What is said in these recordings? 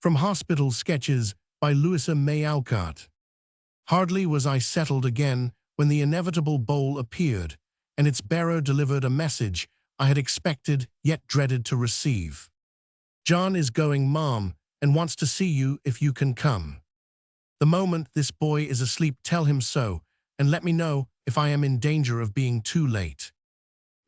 From Hospital Sketches by Louisa May Alcott. Hardly was I settled again when the inevitable bowl appeared, and its bearer delivered a message I had expected yet dreaded to receive. "John is going, Mom, and wants to see you if you can come. The moment this boy is asleep, tell him so, and let me know if I am in danger of being too late."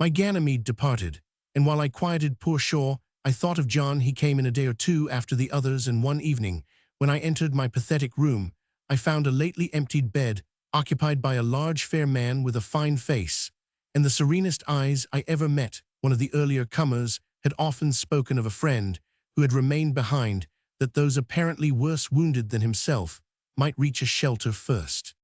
My Ganymede departed, and while I quieted poor Shaw, I thought of John. He came in a day or two after the others, and one evening, when I entered my pathetic room, I found a lately emptied bed occupied by a large fair man with a fine face, and the serenest eyes I ever met. One of the earlier comers had often spoken of a friend who had remained behind, that those apparently worse wounded than himself might reach a shelter first.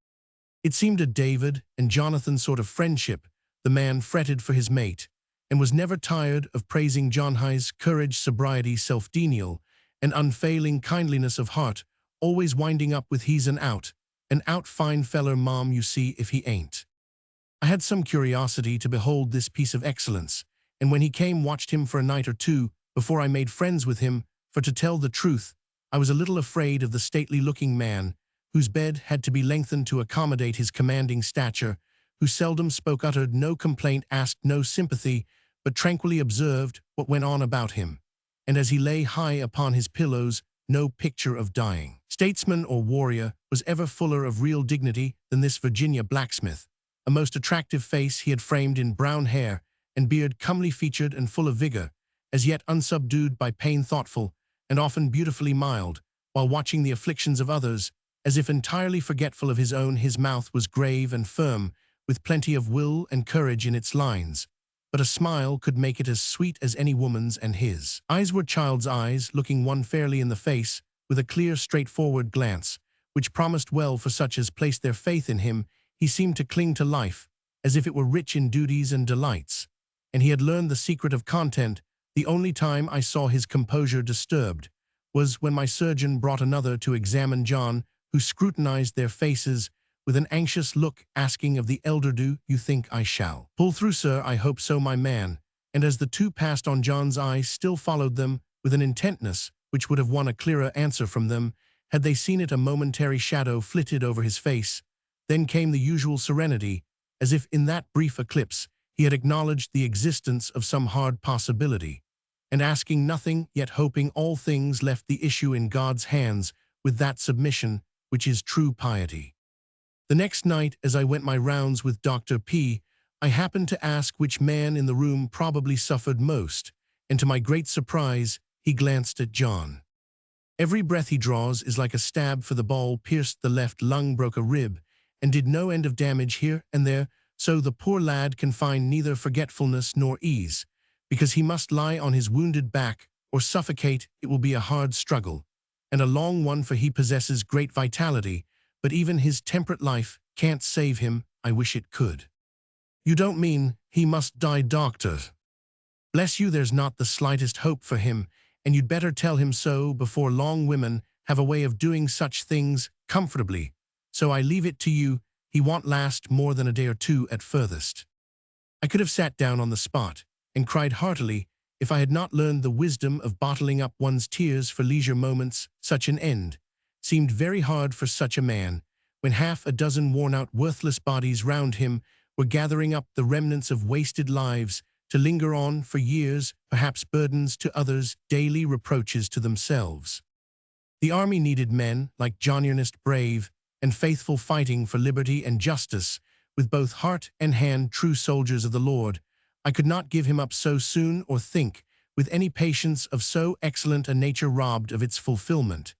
It seemed a David and Jonathan sort of friendship. The man fretted for his mate, and was never tired of praising John High's courage, sobriety, self-denial, and unfailing kindliness of heart, always winding up with "He's an out fine feller, Mom, you see if he ain't." I had some curiosity to behold this piece of excellence, and when he came, watched him for a night or two before I made friends with him, for to tell the truth, I was a little afraid of the stately-looking man, whose bed had to be lengthened to accommodate his commanding stature, who seldom spoke, uttered no complaint, asked no sympathy, but tranquilly observed what went on about him, and as he lay high upon his pillows, no picture of dying statesman or warrior was ever fuller of real dignity than this Virginia blacksmith. A most attractive face he had framed in brown hair and beard, comely featured and full of vigor, as yet unsubdued by pain, thoughtful, and often beautifully mild, while watching the afflictions of others, as if entirely forgetful of his own. His mouth was grave and firm, with plenty of will and courage in its lines, but a smile could make it as sweet as any woman's, and his eyes were child's eyes, looking one fairly in the face, with a clear, straightforward glance, which promised well for such as placed their faith in him. He seemed to cling to life, as if it were rich in duties and delights, and he had learned the secret of content. The only time I saw his composure disturbed was when my surgeon brought another to examine John, who scrutinized their faces with an anxious look, asking of the elder, "Do you think I shall pull through, sir?" "I hope so, my man." And as the two passed on, John's eye still followed them with an intentness which would have won a clearer answer from them had they seen it. A momentary shadow flitted over his face. Then came the usual serenity, as if in that brief eclipse he had acknowledged the existence of some hard possibility, and asking nothing, yet hoping all things, left the issue in God's hands with that submission which is true piety. The next night, as I went my rounds with Dr. P., I happened to ask which man in the room probably suffered most, and to my great surprise, he glanced at John. "Every breath he draws is like a stab, for the ball pierced the left lung, broke a rib, and did no end of damage here and there, so the poor lad can find neither forgetfulness nor ease, because he must lie on his wounded back or suffocate. It will be a hard struggle, and a long one, for he possesses great vitality, but even his temperate life can't save him. I wish it could." "You don't mean he must die, doctor?" "Bless you, there's not the slightest hope for him, and you'd better tell him so before long. Women have a way of doing such things comfortably, so I leave it to you. He won't last more than a day or two at furthest." I could have sat down on the spot and cried heartily if I had not learned the wisdom of bottling up one's tears for leisure moments. Such an end seemed very hard for such a man, when half a dozen worn-out, worthless bodies round him were gathering up the remnants of wasted lives, to linger on for years, perhaps burdens to others, daily reproaches to themselves. The army needed men like John, earnest, brave, and faithful, fighting for liberty and justice, with both heart and hand, true soldiers of the Lord. I could not give him up so soon, or think with any patience of so excellent a nature robbed of its fulfillment,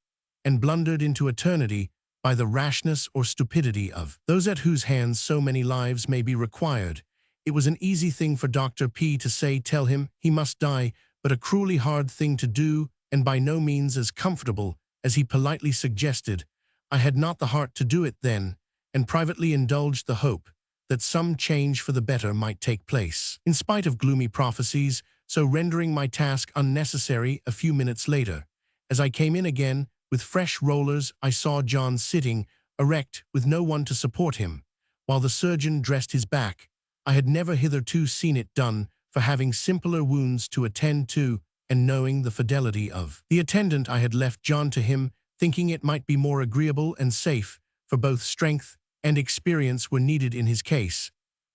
and blundered into eternity by the rashness or stupidity of those at whose hands so many lives may be required. It was an easy thing for Dr. P. to say, "Tell him he must die," but a cruelly hard thing to do, and by no means as comfortable as he politely suggested. I had not the heart to do it then, and privately indulged the hope that some change for the better might take place, in spite of gloomy prophecies, so rendering my task unnecessary. A few minutes later, as I came in again with fresh rollers, I saw John sitting erect with no one to support him, while the surgeon dressed his back. I had never hitherto seen it done, for having simpler wounds to attend to, and knowing the fidelity of the attendant, I had left John to him, thinking it might be more agreeable and safe, for both strength and experience were needed in his case.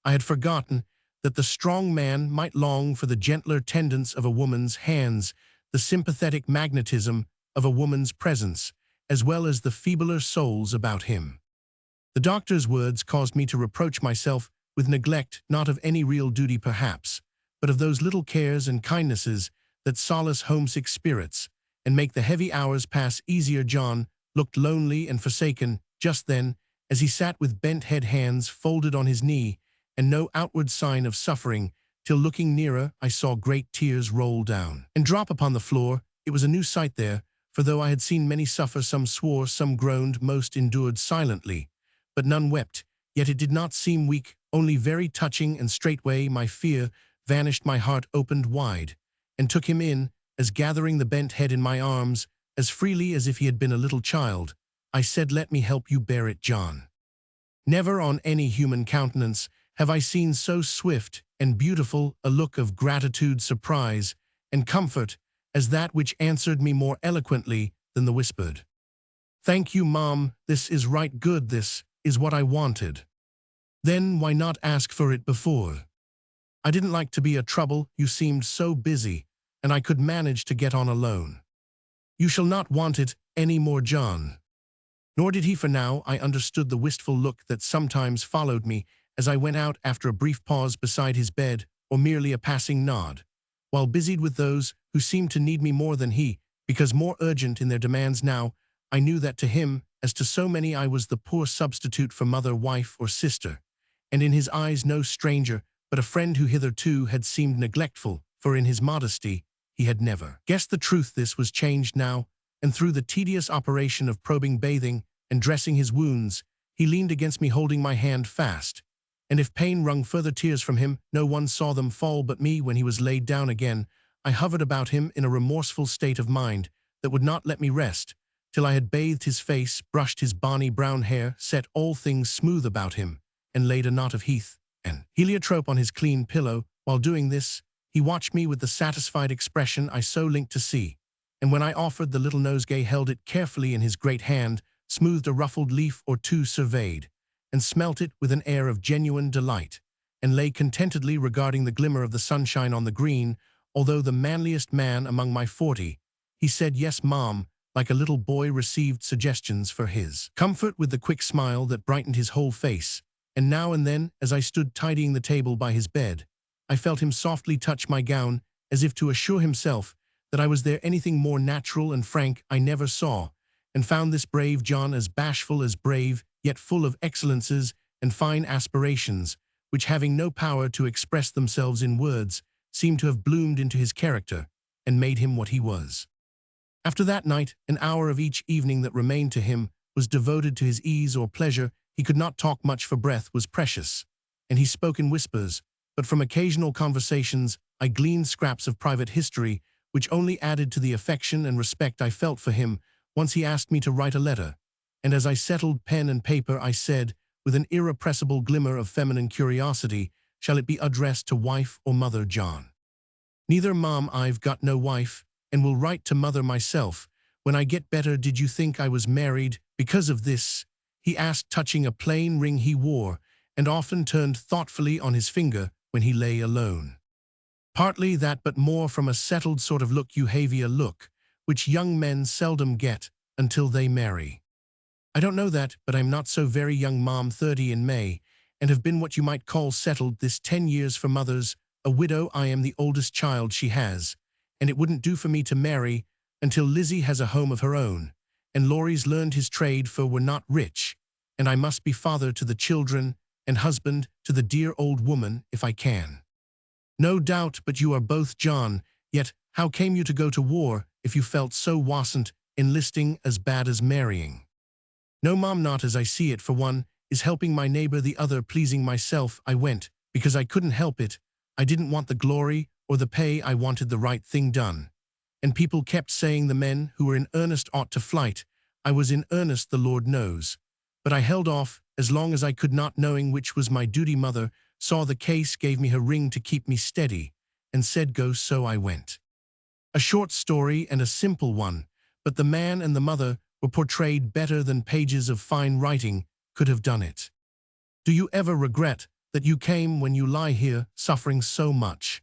I had forgotten that the strong man might long for the gentler tendance of a woman's hands, the sympathetic magnetism of a woman's presence, as well as the feebler souls about him. The doctor's words caused me to reproach myself with neglect, not of any real duty perhaps, but of those little cares and kindnesses that solace homesick spirits and make the heavy hours pass easier. John looked lonely and forsaken just then, as he sat with bent head, hands folded on his knee, and no outward sign of suffering, till looking nearer I saw great tears roll down and drop upon the floor. It was a new sight there, for though I had seen many suffer, some swore, some groaned, most endured silently, but none wept. Yet it did not seem weak, only very touching, and straightway my fear vanished, my heart opened wide, and took him in, as gathering the bent head in my arms, as freely as if he had been a little child, I said, "Let me help you bear it, John." Never on any human countenance have I seen so swift and beautiful a look of gratitude, surprise, and comfort as that which answered me more eloquently than the whispered, "Thank you, Mom, this is right good, this is what I wanted." Then why not ask for it before? I didn't like to be a trouble, you seemed so busy, and I could manage to get on alone. You shall not want it any more, John. Nor did he, for now I understood the wistful look that sometimes followed me as I went out after a brief pause beside his bed, or merely a passing nod, while busied with those who seemed to need me more than he, because more urgent in their demands now. I knew that to him, as to so many, I was the poor substitute for mother, wife, or sister, and in his eyes no stranger, but a friend who hitherto had seemed neglectful, for in his modesty he had never guessed the truth. This was changed now, and through the tedious operation of probing, bathing, and dressing his wounds, he leaned against me holding my hand fast, and if pain wrung further tears from him, no one saw them fall but me. When he was laid down again, I hovered about him in a remorseful state of mind that would not let me rest, till I had bathed his face, brushed his bonny brown hair, set all things smooth about him, and laid a knot of heath and heliotrope on his clean pillow. While doing this, he watched me with the satisfied expression I so linked to see, and when I offered the little nosegay, held it carefully in his great hand, smoothed a ruffled leaf or two, surveyed and smelt it with an air of genuine delight, and lay contentedly regarding the glimmer of the sunshine on the green. Although the manliest man among my 40, he said yes, Mom, like a little boy, received suggestions for his comfort with the quick smile that brightened his whole face, and now and then, as I stood tidying the table by his bed, I felt him softly touch my gown, as if to assure himself that I was there. Anything more natural and frank I never saw, and found this brave John as bashful as brave, yet full of excellences and fine aspirations, which, having no power to express themselves in words, seemed to have bloomed into his character and made him what he was. After that night, an hour of each evening that remained to him was devoted to his ease or pleasure. He could not talk much, for breath was precious, and he spoke in whispers, but from occasional conversations I gleaned scraps of private history, which only added to the affection and respect I felt for him. Once he asked me to write a letter, and as I settled pen and paper, I said, with an irrepressible glimmer of feminine curiosity, "Shall it be addressed to wife or mother, John?" "Neither, Mom, I've got no wife, and will write to mother myself when I get better." "Did you think I was married because of this?" he asked, touching a plain ring he wore, and often turned thoughtfully on his finger when he lay alone. "Partly that, but more from a settled sort of look, behavior look, which young men seldom get until they marry." "I don't know that, but I'm not so very young, Mom, 30 in May, and have been what you might call settled this 10 years. For mother's a widow, I am the oldest child she has, and it wouldn't do for me to marry until Lizzie has a home of her own, and Laurie's learned his trade, for we're not rich, and I must be father to the children and husband to the dear old woman if I can." "No doubt, but you are both, John. Yet how came you to go to war if you felt so wasn't enlisting as bad as marrying?" "No, Mom, not as I see it. For one is helping my neighbor, the other pleasing myself. I went because I couldn't help it. I didn't want the glory or the pay, I wanted the right thing done. And people kept saying the men who were in earnest ought to fight. I was in earnest, the Lord knows. But I held off as long as I could, not knowing which was my duty. Mother saw the case, gave me her ring to keep me steady, and said go, so I went." A short story and a simple one, but the man and the mother were portrayed better than pages of fine writing could have done it. Do you ever regret that you came when you lie here suffering so much?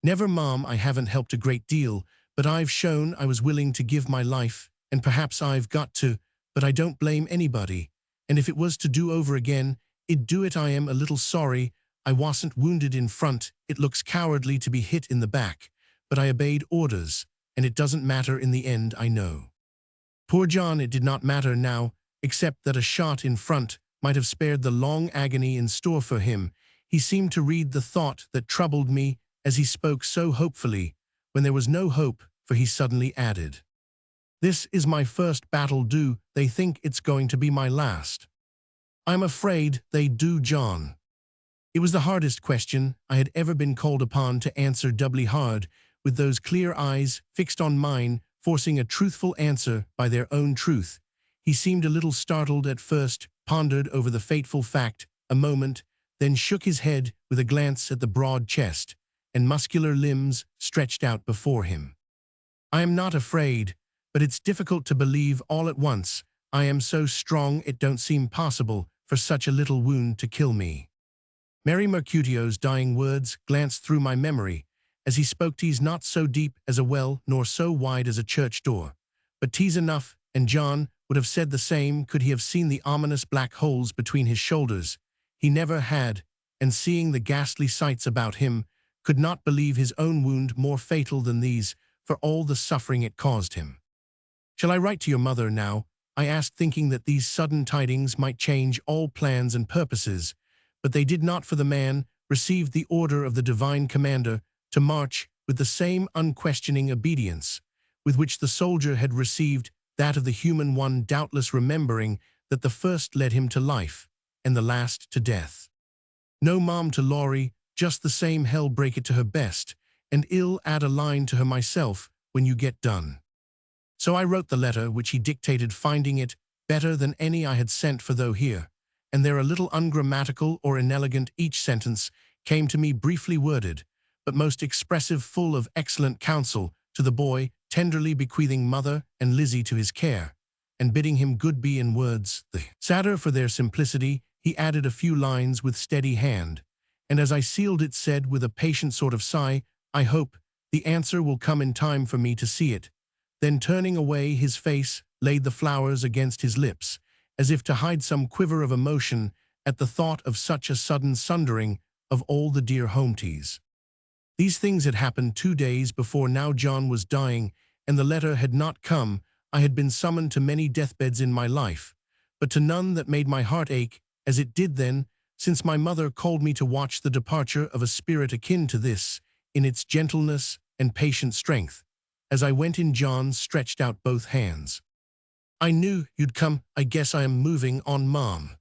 Never, Mom, I haven't helped a great deal, but I've shown I was willing to give my life, and perhaps I've got to, but I don't blame anybody. And if it was to do over again, I'd do it. I am a little sorry I wasn't wounded in front. It looks cowardly to be hit in the back, but I obeyed orders, and it doesn't matter in the end, I know. Poor John, it did not matter now, except that a shot in front might have spared the long agony in store for him. He seemed to read the thought that troubled me as he spoke so hopefully, when there was no hope, for he suddenly added, "This is my first battle. Do they think it's going to be my last?" "I'm afraid they do, John." It was the hardest question I had ever been called upon to answer, doubly hard, with those clear eyes fixed on mine, forcing a truthful answer by their own truth. He seemed a little startled at first, pondered over the fateful fact a moment, then shook his head with a glance at the broad chest and muscular limbs stretched out before him. "I am not afraid, but it's difficult to believe all at once. I am so strong it don't seem possible for such a little wound to kill me." Mary Mercutio's dying words glanced through my memory as he spoke. "'Tis not so deep as a well, nor so wide as a church door, but 'tis enough," and John would have said the same could he have seen the ominous black holes between his shoulders. He never had, and seeing the ghastly sights about him, could not believe his own wound more fatal than these, for all the suffering it caused him. "Shall I write to your mother now?" I asked, thinking that these sudden tidings might change all plans and purposes, but they did not, for the man received the order of the divine commander to march with the same unquestioning obedience with which the soldier had received that of the human one, doubtless remembering that the first led him to life and the last to death. "No, Mom," to Laurie, "just the same, hell break it to her best, and I'll add a line to her myself when you get done." So I wrote the letter, which he dictated, finding it better than any I had sent, for though here and there a little ungrammatical or inelegant, each sentence came to me briefly worded, but most expressive, full of excellent counsel to the boy, tenderly bequeathing mother and Lizzie to his care, and bidding him good be in words the sadder for their simplicity. He added a few lines with steady hand, and as I sealed it said with a patient sort of sigh, "I hope the answer will come in time for me to see it." Then, turning away his face, laid the flowers against his lips, as if to hide some quiver of emotion at the thought of such a sudden sundering of all the dear home ties. These things had happened 2 days before. Now John was dying, and the letter had not come. I had been summoned to many deathbeds in my life, but to none that made my heart ache as it did then, since my mother called me to watch the departure of a spirit akin to this, in its gentleness and patient strength. As I went in, John stretched out both hands. "I knew you'd come. I guess I am moving on, Mom."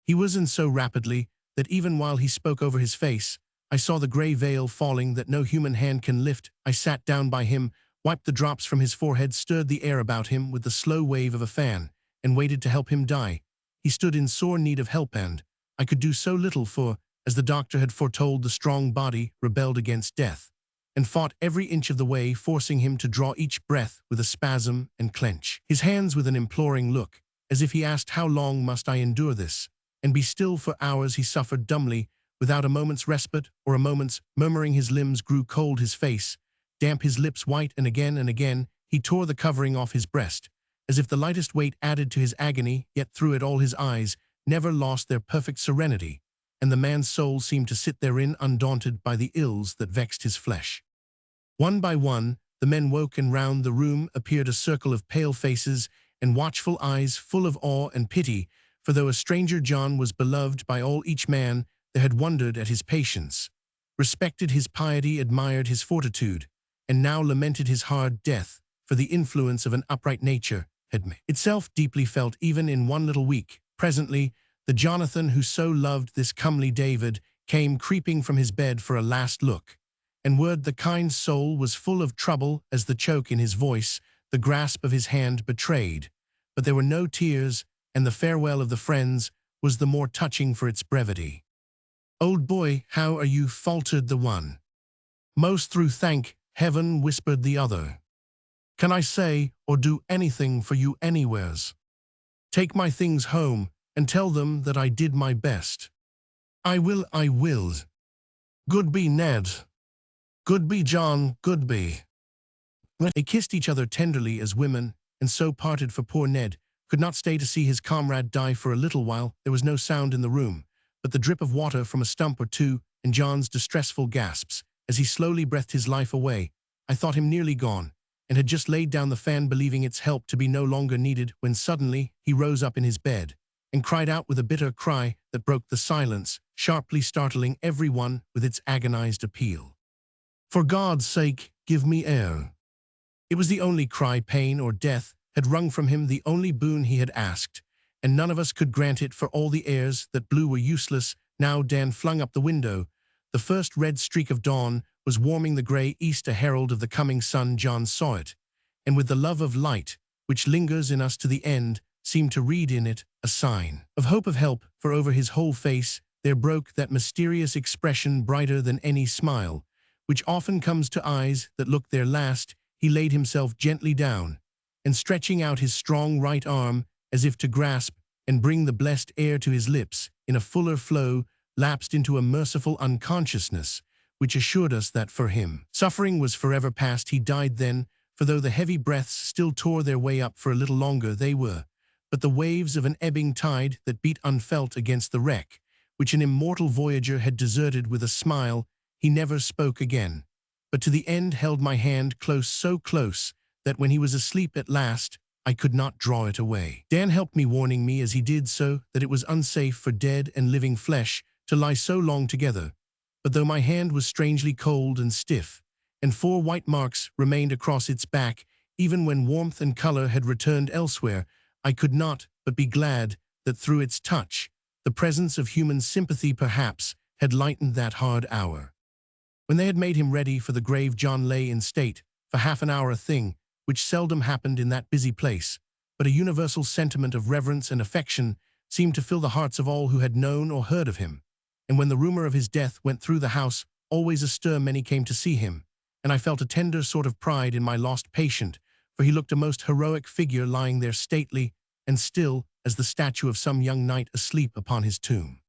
He was in so rapidly that even while he spoke over his face, I saw the gray veil falling that no human hand can lift. I sat down by him, wiped the drops from his forehead, stirred the air about him with the slow wave of a fan, and waited to help him die. He stood in sore need of help, and I could do so little, for, as the doctor had foretold, the strong body rebelled against death, and fought every inch of the way, forcing him to draw each breath with a spasm and clench his hands with an imploring look, as if he asked, "How long must I endure this?" And be still. For hours he suffered dumbly, without a moment's respite or a moment's murmuring. His limbs grew cold, his face damp, his lips white, and again he tore the covering off his breast, as if the lightest weight added to his agony. Yet through it all his eyes never lost their perfect serenity, and the man's soul seemed to sit therein undaunted by the ills that vexed his flesh. One by one the men woke, and round the room appeared a circle of pale faces and watchful eyes full of awe and pity, for though a stranger John was beloved by all. Each man there had wondered at his patience, respected his piety, admired his fortitude, and now lamented his hard death, for the influence of an upright nature had made itself deeply felt even in one little week. Presently the Jonathan who so loved this comely David came creeping from his bed for a last look, and word the kind soul was full of trouble, as the choke in his voice, the grasp of his hand betrayed. But there were no tears, and the farewell of the friends was the more touching for its brevity. "Old boy, how are you?" faltered the one. "Most through, thank Heaven, whispered the other. Can I say or do anything for you anywheres? Take my things home and tell them that I did my best. I will. Good be Ned. Good be John, good be. They kissed each other tenderly as women, and so parted, for poor Ned could not stay to see his comrade die. For a little while there was no sound in the room, but the drip of water from a stump or two and John's distressful gasps as he slowly breathed his life away. I thought him nearly gone, and had just laid down the fan, believing its help to be no longer needed, when suddenly he rose up in his bed and cried out with a bitter cry that broke the silence, sharply startling everyone with its agonized appeal. For God's sake, give me air. It was the only cry pain or death had wrung from him, the only boon he had asked, and none of us could grant it, for all the airs that blew were useless. Now Dan flung up the window. The first red streak of dawn was warming the grey east, a herald of the coming sun. John saw it, and with the love of light, which lingers in us to the end, seemed to read in it a sign of hope, of help, for over his whole face there broke that mysterious expression, brighter than any smile, which often comes to eyes that look their last. He laid himself gently down, and stretching out his strong right arm, as if to grasp and bring the blessed air to his lips in a fuller flow, lapsed into a merciful unconsciousness, which assured us that for him suffering was forever past. He died then, for though the heavy breaths still tore their way up for a little longer, they were but the waves of an ebbing tide that beat unfelt against the wreck, which an immortal voyager had deserted. With a smile he never spoke again, but to the end held my hand close, so close that when he was asleep at last I could not draw it away. Dan helped me, warning me as he did so that it was unsafe for dead and living flesh to lie so long together. But though my hand was strangely cold and stiff, and 4 white marks remained across its back, even when warmth and color had returned elsewhere, I could not but be glad that through its touch, the presence of human sympathy perhaps had lightened that hard hour. When they had made him ready for the grave, John lay in state for half an hour, a thing which seldom happened in that busy place, but a universal sentiment of reverence and affection seemed to fill the hearts of all who had known or heard of him. And when the rumor of his death went through the house, always astir, many came to see him, and I felt a tender sort of pride in my lost patient, for he looked a most heroic figure lying there, stately and still as the statue of some young knight asleep upon his tomb.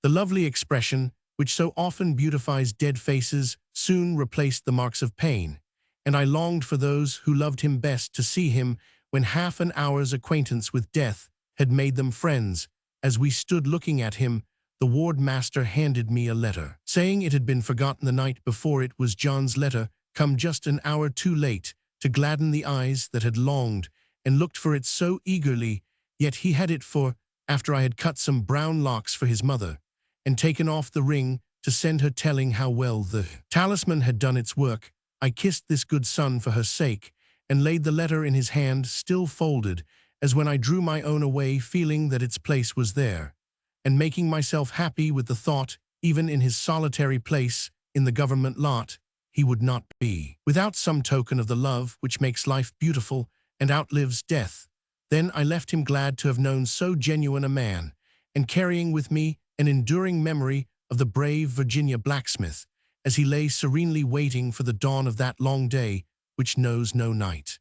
The lovely expression, which so often beautifies dead faces, soon replaced the marks of pain, and I longed for those who loved him best to see him when half an hour's acquaintance with death had made them friends. As we stood looking at him, the ward master handed me a letter, saying it had been forgotten the night before. It was John's letter, come just an hour too late to gladden the eyes that had longed and looked for it so eagerly. Yet he had it, for after I had cut some brown locks for his mother and taken off the ring to send her, telling how well the talisman had done its work, I kissed this good son for her sake, and laid the letter in his hand, still folded, as when I drew my own away, feeling that its place was there, and making myself happy with the thought, even in his solitary place in the government lot, he would not be without some token of the love which makes life beautiful and outlives death. Then I left him, glad to have known so genuine a man, and carrying with me an enduring memory of the brave Virginia blacksmith, as he lay serenely waiting for the dawn of that long day which knows no night.